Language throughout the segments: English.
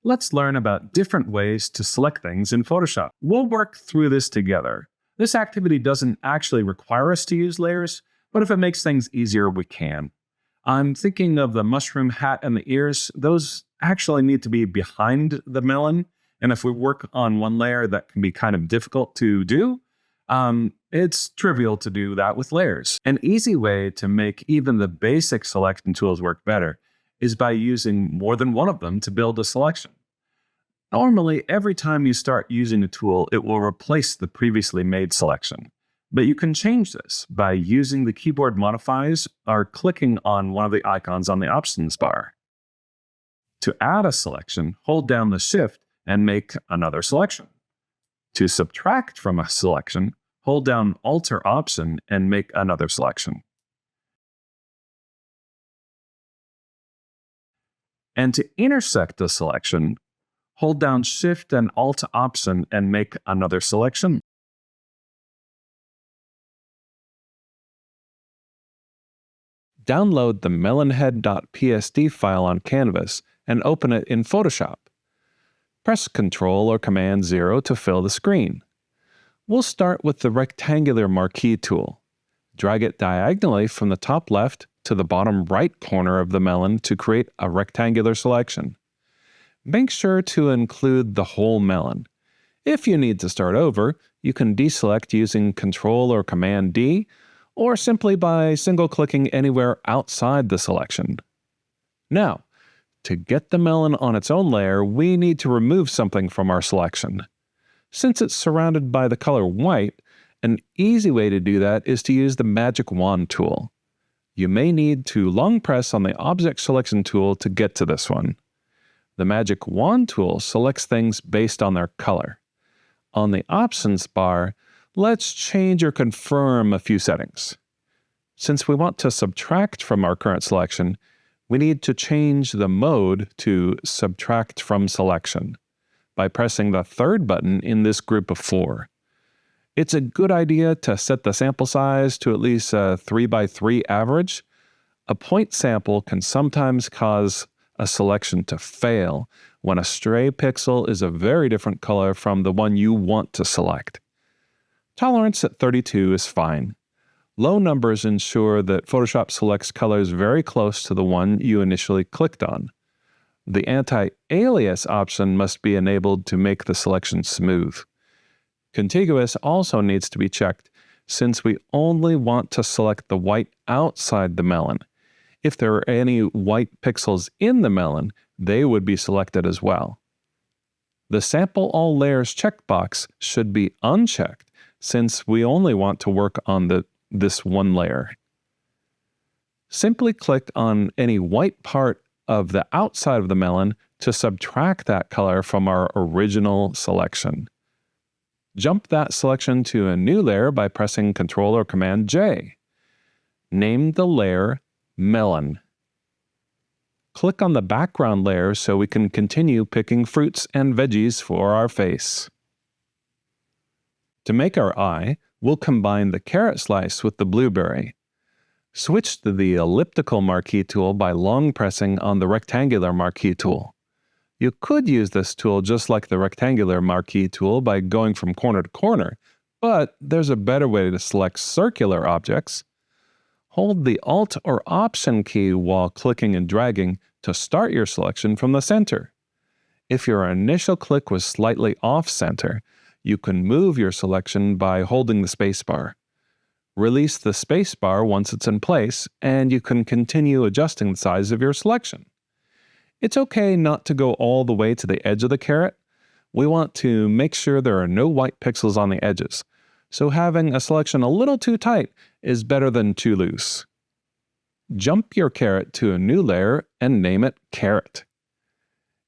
Let's learn about different ways to select things in Photoshop. We'll work through this together. This activity doesn't actually require us to use layers, but if it makes things easier, we can. I'm thinking of the mushroom hat and the ears. Those actually need to be behind the melon, and if we work on one layer, that can be kind of difficult to do. It's trivial to do that with layers. An easy way to make even the basic selection tools work better is by using more than one of them to build a selection. Normally, every time you start using a tool, it will replace the previously made selection. But you can change this by using the keyboard modifiers or clicking on one of the icons on the options bar. To add a selection, hold down the Shift and make another selection. To subtract from a selection, hold down Alt or Option and make another selection. And to intersect a selection, hold down Shift and Alt Option and make another selection. Download the melonhead.psd file on Canvas and open it in Photoshop. Press Ctrl or Command 0 to fill the screen. We'll start with the rectangular marquee tool. Drag it diagonally from the top left to the bottom right corner of the melon to create a rectangular selection. Make sure to include the whole melon. If you need to start over, you can deselect using Ctrl or Command D, or simply by single-clicking anywhere outside the selection. Now, to get the melon on its own layer, we need to remove something from our selection. Since it's surrounded by the color white, an easy way to do that is to use the Magic Wand tool. You may need to long press on the Object Selection tool to get to this one. The Magic Wand tool selects things based on their color. On the Options bar, let's change or confirm a few settings. Since we want to subtract from our current selection, we need to change the mode to Subtract from Selection by pressing the third button in this group of 4. It's a good idea to set the sample size to at least a 3x3 average. A point sample can sometimes cause a selection to fail when a stray pixel is a very different color from the one you want to select. Tolerance at 32 is fine. Low numbers ensure that Photoshop selects colors very close to the one you initially clicked on. The anti-alias option must be enabled to make the selection smooth. Contiguous also needs to be checked since we only want to select the white outside the melon. If there are any white pixels in the melon, they would be selected as well. The Sample All Layers checkbox should be unchecked since we only want to work on this one layer. Simply click on any white part of the outside of the melon to subtract that color from our original selection. Jump that selection to a new layer by pressing Ctrl or Command J. Name the layer Melon. Click on the background layer so we can continue picking fruits and veggies for our face. To make our eye, we'll combine the carrot slice with the blueberry. Switch to the Elliptical Marquee tool by long pressing on the Rectangular Marquee tool. You could use this tool just like the Rectangular Marquee tool by going from corner to corner, but there's a better way to select circular objects. Hold the Alt or Option key while clicking and dragging to start your selection from the center. If your initial click was slightly off-center, you can move your selection by holding the spacebar. Release the spacebar once it's in place, and you can continue adjusting the size of your selection. It's okay not to go all the way to the edge of the carrot. We want to make sure there are no white pixels on the edges, so having a selection a little too tight is better than too loose. Jump your carrot to a new layer and name it Carrot.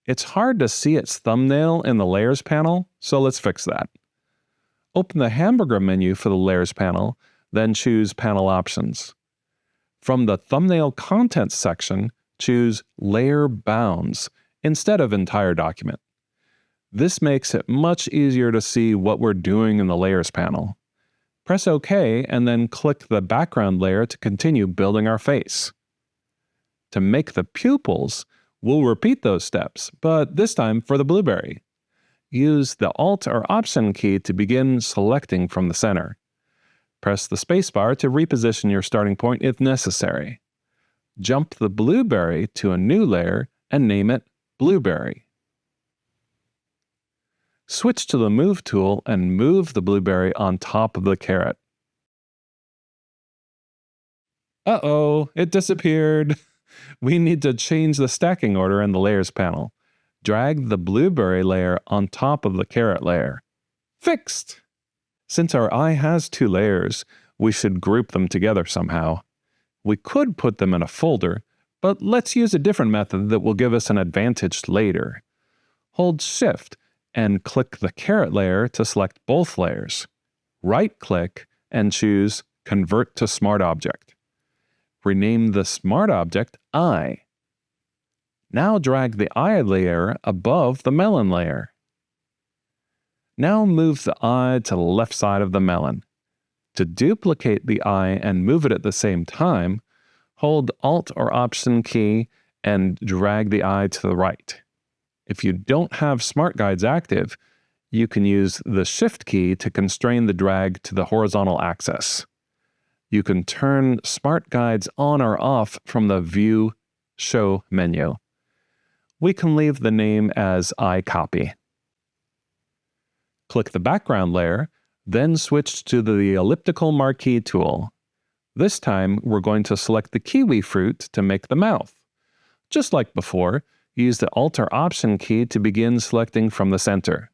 It's hard to see its thumbnail in the Layers panel, so let's fix that. Open the hamburger menu for the Layers panel, then choose Panel Options. From the Thumbnail Contents section, choose Layer Bounds instead of Entire Document. This makes it much easier to see what we're doing in the Layers panel. Press OK and then click the background layer to continue building our face. To make the pupils, We'll repeat those steps, but this time for the blueberry. Use the Alt or Option key to begin selecting from the center. Press the spacebar to reposition your starting point if necessary. Jump the blueberry to a new layer and name it Blueberry. Switch to the Move tool and move the blueberry on top of the carrot. Uh-oh, it disappeared. We need to change the stacking order in the Layers panel. Drag the blueberry layer on top of the carrot layer. Fixed! Since our eye has two layers, we should group them together somehow. We could put them in a folder, but let's use a different method that will give us an advantage later. Hold Shift and click the carrot layer to select both layers. Right-click and choose Convert to Smart Object. Rename the Smart Object Eye. Now drag the eye layer above the melon layer. Now move the eye to the left side of the melon. To duplicate the eye and move it at the same time, hold Alt or Option key and drag the eye to the right. If you don't have Smart Guides active, you can use the Shift key to constrain the drag to the horizontal axis. You can turn Smart Guides on or off from the View Show menu. We can leave the name as Eye Copy. Click the background layer, then switch to the Elliptical Marquee tool. This time, we're going to select the kiwi fruit to make the mouth. Just like before, use the Alt or Option key to begin selecting from the center.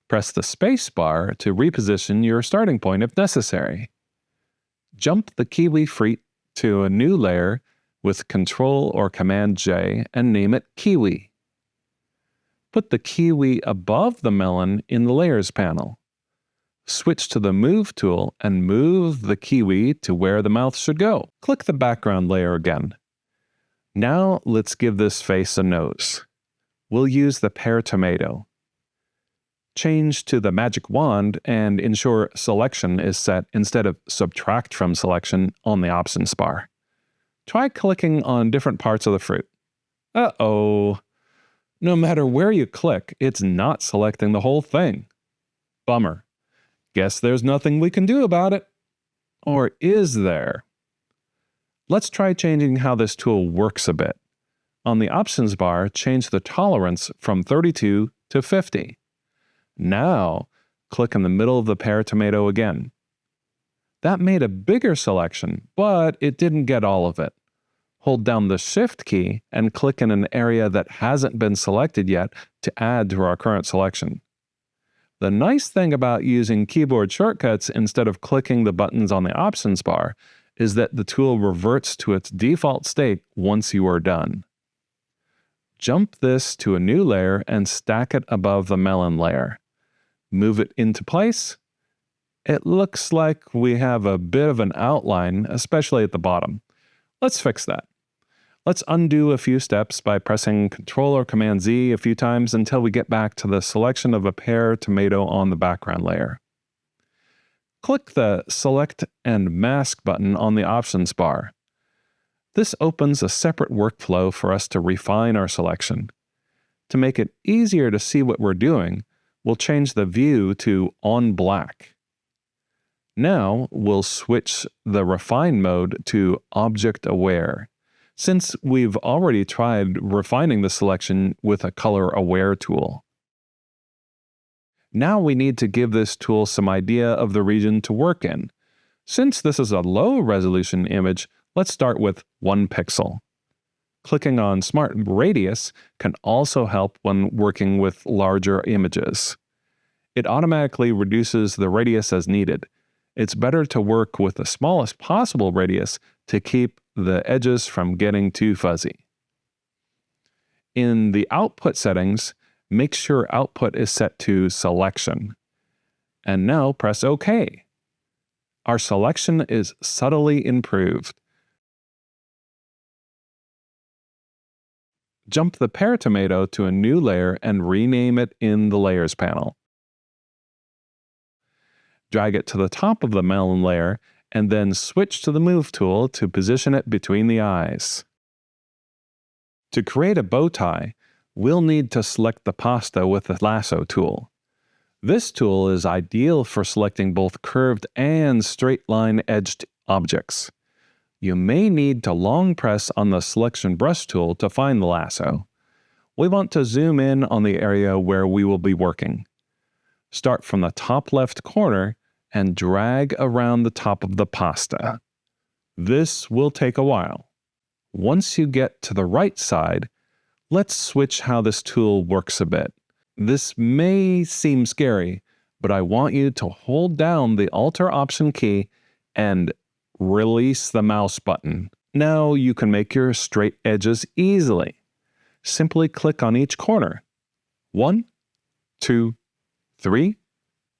Press the space bar to reposition your starting point if necessary. Jump the kiwi fruit to a new layer with Ctrl or Command J and name it Kiwi. Put the kiwi above the melon in the Layers panel. Switch to the Move tool and move the kiwi to where the mouth should go. Click the background layer again. Now let's give this face a nose. We'll use the pear tomato. Change to the magic wand and ensure Selection is set instead of Subtract from Selection on the options bar. Try clicking on different parts of the fruit. Uh-oh. No matter where you click, it's not selecting the whole thing. Bummer. Guess there's nothing we can do about it. Or is there? Let's try changing how this tool works a bit. On the options bar, change the tolerance from 32 to 50. Now, click in the middle of the pear tomato again. That made a bigger selection, but it didn't get all of it. Hold down the Shift key and click in an area that hasn't been selected yet to add to our current selection. The nice thing about using keyboard shortcuts instead of clicking the buttons on the options bar is that the tool reverts to its default state once you are done. Jump this to a new layer and stack it above the melon layer. Move it into place. It looks like we have a bit of an outline, especially at the bottom. Let's fix that. Let's undo a few steps by pressing Ctrl or Command Z a few times until we get back to the selection of a pear tomato on the background layer. Click the Select and Mask button on the options bar. This opens a separate workflow for us to refine our selection. To make it easier to see what we're doing, we'll change the view to On Black. Now we'll switch the Refine mode to Object Aware, since we've already tried refining the selection with a Color Aware tool. Now we need to give this tool some idea of the region to work in. Since this is a low-resolution image, let's start with 1 pixel. Clicking on Smart Radius can also help when working with larger images. It automatically reduces the radius as needed. It's better to work with the smallest possible radius to keep the edges from getting too fuzzy. In the output settings, make sure output is set to Selection. And now press OK. Our selection is subtly improved. Jump the pear tomato to a new layer and rename it in the Layers panel. Drag it to the top of the melon layer and then switch to the Move tool to position it between the eyes. To create a bow tie, we'll need to select the pasta with the Lasso tool. This tool is ideal for selecting both curved and straight line edged objects. You may need to long press on the selection brush tool to find the lasso. We want to zoom in on the area where we will be working. Start from the top left corner and drag around the top of the pasta. This will take a while. Once you get to the right side, let's switch how this tool works a bit. This may seem scary, but I want you to hold down the Alt or Option key and release the mouse button. Now you can make your straight edges easily. Simply click on each corner. 1, 2, 3,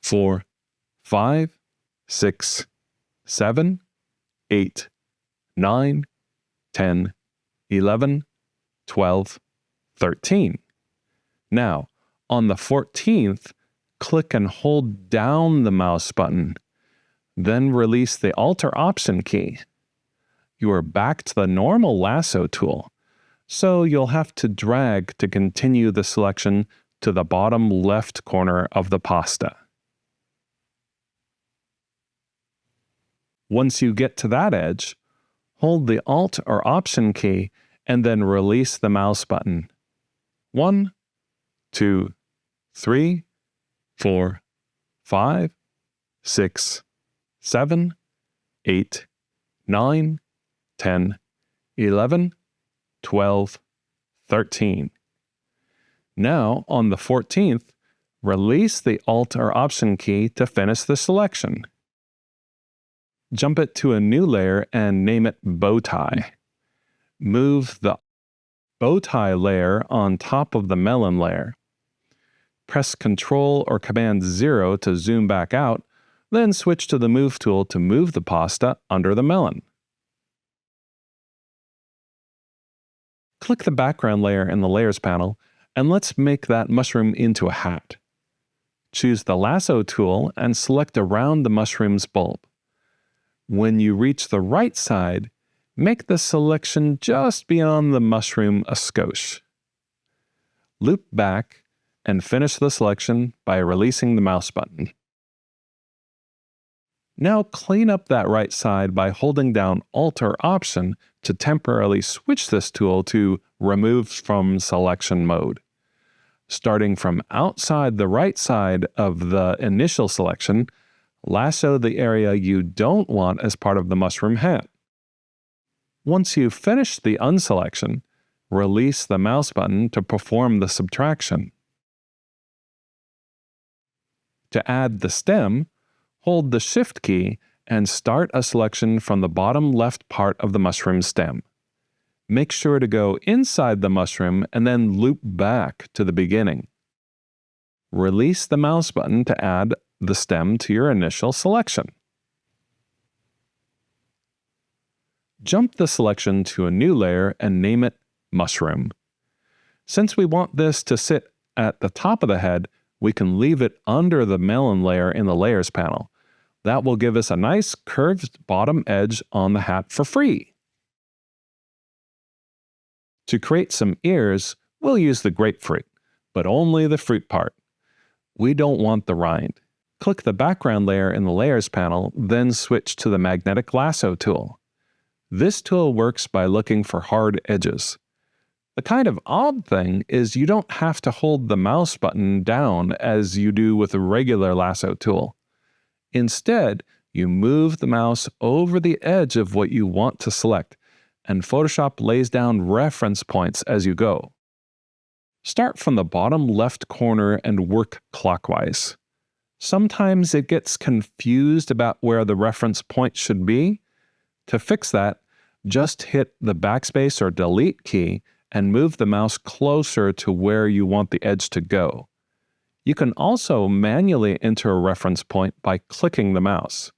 4, 5, 6, 7, 8, 9, 10, 11, 12, 13. Now, on the 14th, click and hold down the mouse button. Then release the Alt or Option key. You are back to the normal lasso tool, so you'll have to drag to continue the selection to the bottom left corner of the pasta. Once you get to that edge, hold the Alt or Option key and then release the mouse button. 1, 2, 3, 4, 5, 6, 7, 8, 9, 10, 11, 12, 13. Now, on the 14th, release the Alt or Option key to finish the selection. Jump it to a new layer and name it Bow Tie. Move the bow tie layer on top of the melon layer. Press Ctrl or Command 0 to zoom back out, then switch to the Move tool to move the pasta under the melon. Click the background layer in the Layers panel, and let's make that mushroom into a hat. Choose the Lasso tool and select around the mushroom's bulb. When you reach the right side, make the selection just beyond the mushroom a skosh. Loop back and finish the selection by releasing the mouse button. Now clean up that right side by holding down Alt or Option to temporarily switch this tool to Remove from Selection mode. Starting from outside the right side of the initial selection, lasso the area you don't want as part of the mushroom hat. Once you've finished the unselection, release the mouse button to perform the subtraction. To add the stem, hold the Shift key and start a selection from the bottom left part of the mushroom stem. Make sure to go inside the mushroom and then loop back to the beginning. Release the mouse button to add the stem to your initial selection. Jump the selection to a new layer and name it Mushroom. Since we want this to sit at the top of the head, we can leave it under the melon layer in the Layers panel. That will give us a nice curved bottom edge on the hat for free. To create some ears, we'll use the grapefruit, but only the fruit part. We don't want the rind. Click the background layer in the Layers panel, then switch to the Magnetic Lasso tool. This tool works by looking for hard edges. The kind of odd thing is you don't have to hold the mouse button down as you do with a regular lasso tool. Instead, you move the mouse over the edge of what you want to select, and Photoshop lays down reference points as you go. Start from the bottom left corner and work clockwise. Sometimes it gets confused about where the reference point should be. To fix that, just hit the backspace or delete key and move the mouse closer to where you want the edge to go. You can also manually enter a reference point by clicking the mouse.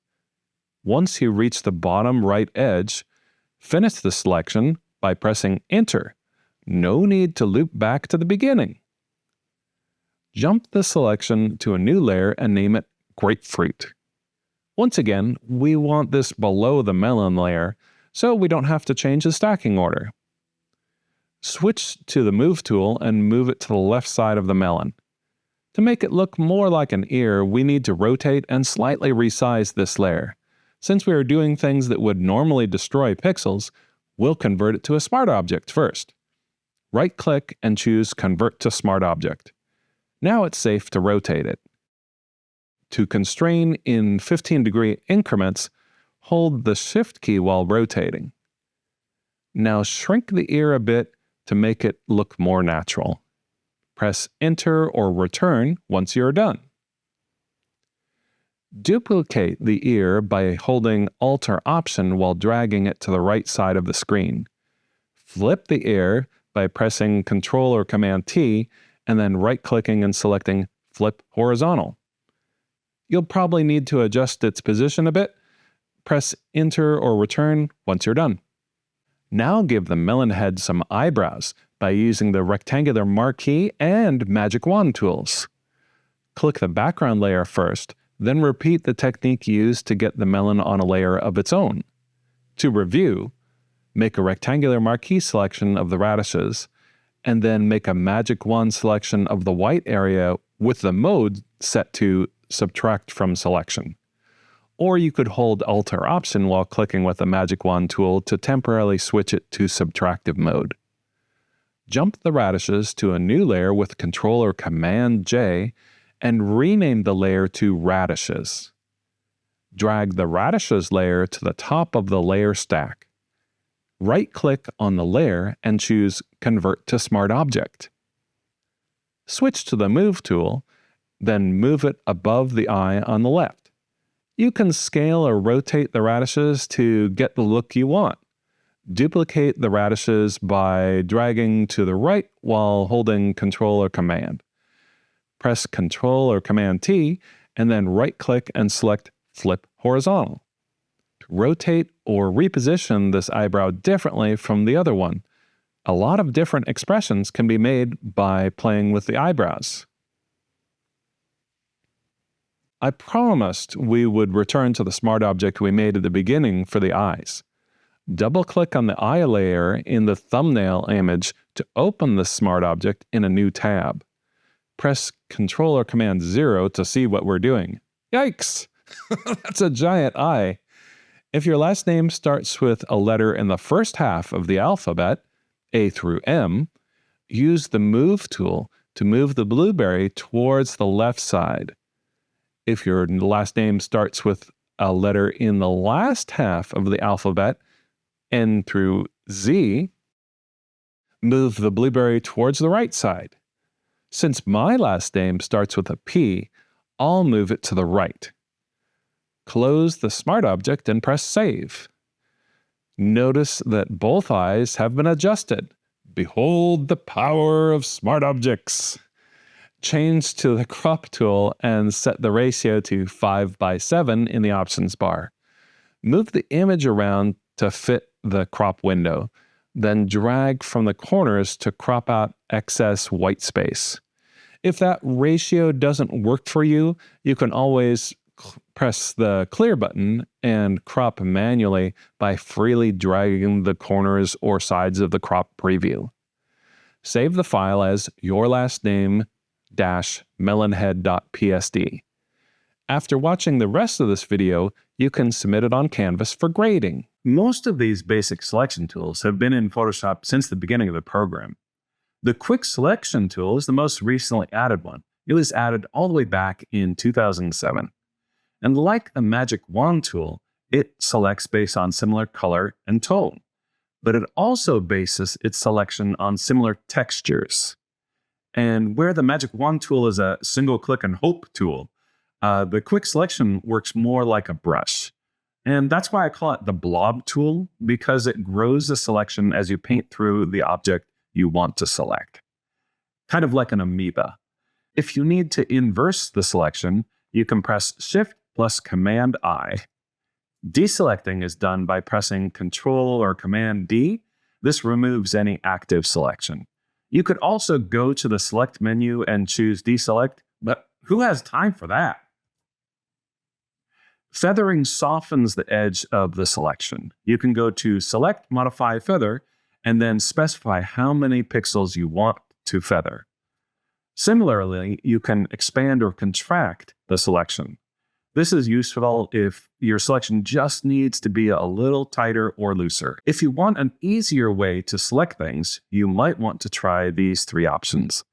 Once you reach the bottom right edge, finish the selection by pressing Enter. No need to loop back to the beginning. Jump the selection to a new layer and name it Grapefruit. Once again, we want this below the melon layer, so we don't have to change the stacking order. Switch to the Move tool and move it to the left side of the melon. To make it look more like an ear, we need to rotate and slightly resize this layer. Since we are doing things that would normally destroy pixels, we'll convert it to a smart object first. Right-click and choose Convert to Smart Object. Now it's safe to rotate it. To constrain in 15-degree increments, hold the Shift key while rotating. Now shrink the ear a bit to make it look more natural. Press Enter or Return once you're done. Duplicate the ear by holding Alt or Option while dragging it to the right side of the screen. Flip the ear by pressing Ctrl or Command T and then right-clicking and selecting Flip Horizontal. You'll probably need to adjust its position a bit. Press Enter or Return once you're done. Now give the melon head some eyebrows by using the rectangular Marquee and Magic Wand tools. Click the background layer first, then repeat the technique used to get the melon on a layer of its own. To review, make a rectangular Marquee selection of the radishes, and then make a Magic Wand selection of the white area with the mode set to Subtract from Selection. Or you could hold Alt or Option while clicking with the Magic Wand tool to temporarily switch it to subtractive mode. Jump the radishes to a new layer with Ctrl or Command J and rename the layer to Radishes. Drag the radishes layer to the top of the layer stack. Right-click on the layer and choose Convert to Smart Object. Switch to the Move tool, then move it above the eye on the left. You can scale or rotate the radishes to get the look you want. Duplicate the radishes by dragging to the right while holding Ctrl or Command. Press Ctrl or Command T and then right-click and select Flip Horizontal. To rotate or reposition this eyebrow differently from the other one, a lot of different expressions can be made by playing with the eyebrows. I promised we would return to the smart object we made at the beginning for the eyes. Double-click on the eye layer in the thumbnail image to open the smart object in a new tab. Press Ctrl or Command 0 to see what we're doing. Yikes! That's a giant eye. If your last name starts with a letter in the first half of the alphabet, A through M, use the Move tool to move the blueberry towards the left side. If your last name starts with a letter in the last half of the alphabet, N through Z, move the blueberry towards the right side. Since my last name starts with a P, I'll move it to the right. Close the smart object and press Save. Notice that both eyes have been adjusted. Behold the power of smart objects. Change to the Crop tool and set the ratio to 5:7 in the options bar. Move the image around to fit the crop window, then drag from the corners to crop out excess white space. If that ratio doesn't work for you, you can always press the Clear button and crop manually by freely dragging the corners or sides of the crop preview. Save the file as yourlastname-melonhead.psd. After watching the rest of this video, you can submit it on Canvas for grading. Most of these basic selection tools have been in Photoshop since the beginning of the program. The Quick Selection tool is the most recently added one. It was added all the way back in 2007. And like the Magic Wand tool, it selects based on similar color and tone. But it also bases its selection on similar textures. And where the Magic Wand tool is a single click and hope tool, the Quick Selection works more like a brush. And that's why I call it the blob tool, because it grows the selection as you paint through the object you want to select. Kind of like an amoeba. If you need to inverse the selection, you can press Shift plus Command I. Deselecting is done by pressing Ctrl or Command D. This removes any active selection. You could also go to the Select menu and choose Deselect, but who has time for that? Feathering softens the edge of the selection. You can go to Select, Modify Feather, and then specify how many pixels you want to feather. Similarly, you can expand or contract the selection. This is useful if your selection just needs to be a little tighter or looser. If you want an easier way to select things, you might want to try these 3 options.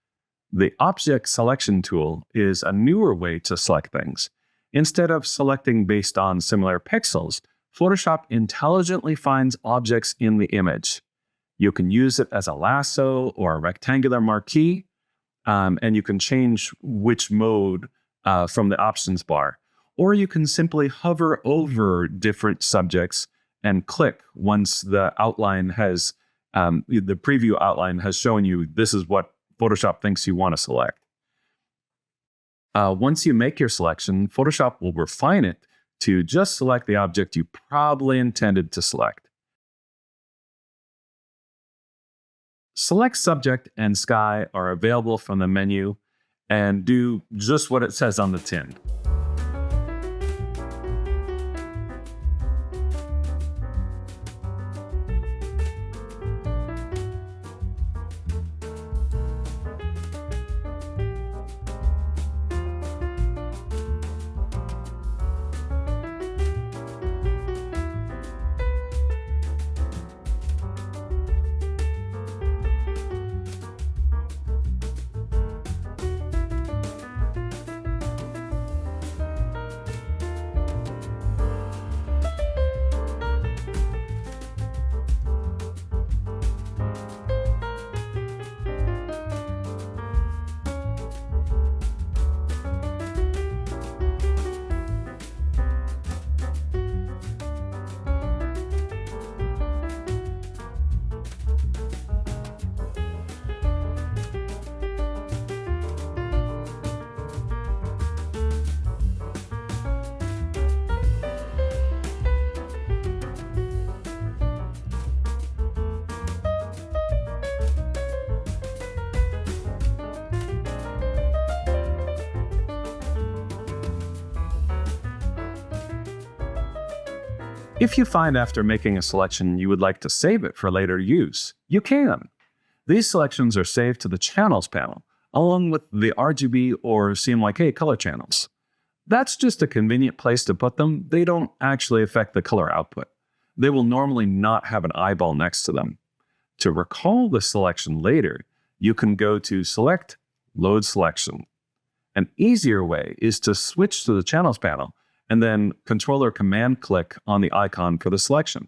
The Object Selection tool is a newer way to select things. Instead of selecting based on similar pixels, Photoshop intelligently finds objects in the image. You can use it as a lasso or a rectangular marquee, and you can change which mode from the options bar. Or you can simply hover over different subjects and click once the outline has, the preview outline has shown you this is what Photoshop thinks you want to select. Once you make your selection, Photoshop will refine it to just select the object you probably intended to select. Select Subject and Sky are available from the menu and do just what it says on the tin. If you find after making a selection you would like to save it for later use, you can. These selections are saved to the Channels panel, along with the RGB or CMYK color channels. That's just a convenient place to put them. They don't actually affect the color output. They will normally not have an eyeball next to them. To recall the selection later, you can go to Select, Load Selection. An easier way is to switch to the Channels panel and then Control or Command click on the icon for the selection.